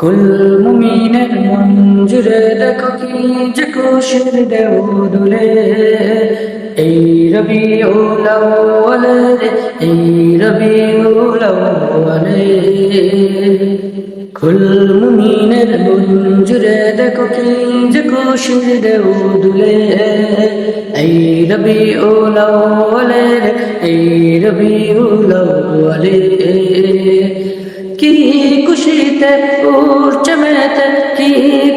কুল মুমিনের মন জুড়ে দেখো কি যে খুশির ঢেউ দুলে, এই রবিউল আউয়াল রে, এই রবিউল আউয়াল রে। কুল মুমিনের মন জুড়ে দেখো কি যে খুশির ঢেউ দুলে, এই রবিউল আউয়াল রে, এই রবিউল আউয়াল রে। কি খুশিতে উঠছে মেতে, কি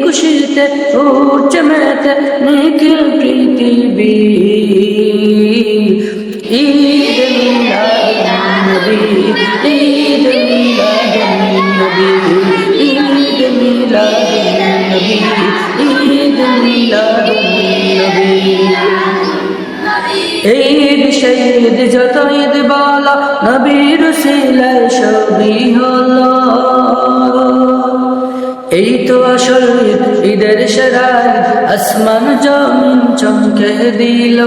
খুশিতে উঠছে মেতে নিখিল পৃথিবী। ঈদ মিলাদুন নবী, ঈদ মিলাদুন নবী, ঈদ মিলাদুন নবী, ঈদ মিলাদুন নবী। ঈদ শহীদ যত ঈদ বলো, নবীর উসিলায় সবই হলো। এই তো আসল ঈদ, ঈদের সেরা ঈদ, আসমান জমিন চমকে দিল।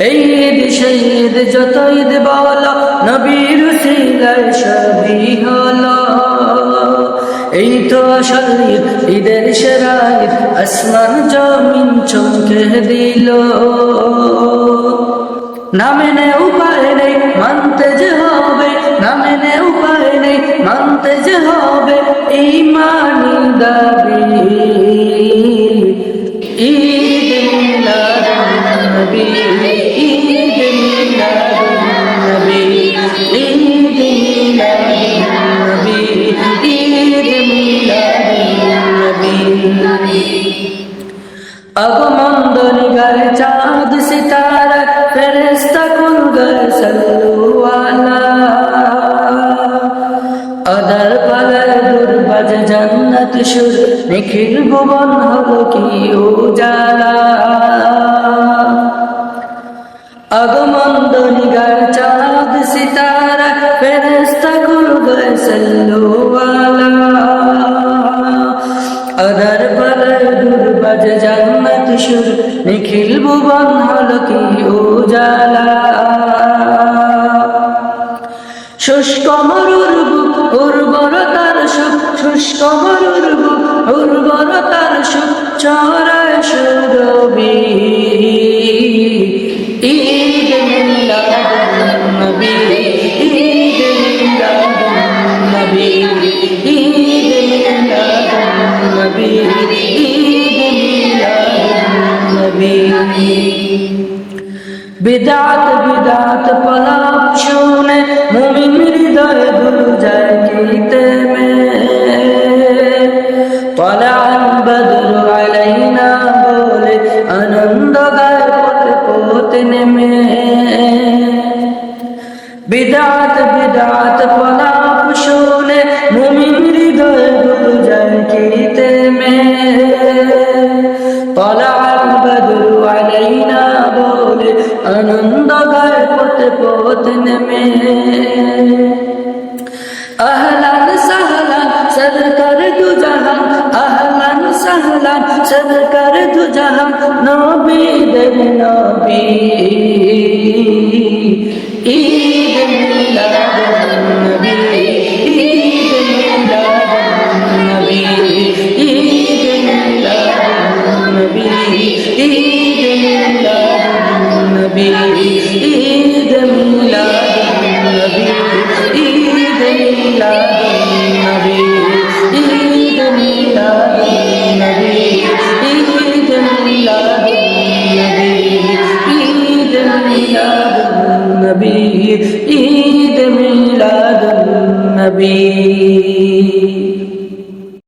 এই ঈদ শহীদ যত ঈদ বলো, নবীর উসিলায় সবই হলো। এই তো আসল ঈদ, ঈদের সেরা ঈদ, আসমান জমিন চমকে দিল। না মেনে উপায় নেই, মানতে যে হবে, না মেনে উপায় নেই, মানতে যে হবে ঈমানি দাবি। ঈদ মিলাদুন নবী, ঈদ মিলাদুন নবী, ঈদ মিলাদুন নবী, ঈদ মিলাদুন নবী। আগমন দনিগারে চাঁদ সিতারা, ফেরেশতা কুল গায়ে সাল্লু আলা। আদার পালায় দূর বাজে জান্নাত সুর, নিখিল ভুবন হলো কি উজালা। আগমন দনিগারে চাঁদ সিতারা, ফেরেশতা কুল গায়ে সাল্লু আলা। আদার পালায় দূর বাজে জান্নাত সুর, নিখিল ভুবন হলো কি উজালা। শুষ্ক মরুর বুক উর্বরতার সুখ, শুষ্ক মরুর বুক উর্বরতার সুখ, ছড়ায় সুরভি। ঈদ মিলাদুন নবী, ঈদ মিলাদুন নবী, ঈদ মিলাদুন নবী, ঈদ মিলাদুন নবী। বিদাত বিদাত পলাপ শুনে মুমিন হৃদয় ভুল যায় কিতে মে। طلع البدر علينا বলে আনন্দ গায় পথে পথে নেমে। বিদাত বিদাত পলাপ শুনে মুমিন হৃদয় ভুল যায় কিতে মে। طلع البدر علينا বলে আনন্দ গায় পথে পথে নেমে। আহলান সাহলান সরকার দু জাহান, আহলান সাহলান সরকার দু জাহান, নবী দের নবী। ঈদ মিলাদুন নবী, ঈদ মিলাদুন নবী, ঈদ মিলাদুন নবী, ঈদ মিলাদুন নবী, ঈদ মিলাদুন নবী, ঈদ মিলাদুন নবী, ঈদ মিলাদুন নবী, ঈদ মিলাদুন নবী, ঈদ মিলাদুন নবী, ঈদ মিলাদুন নবী।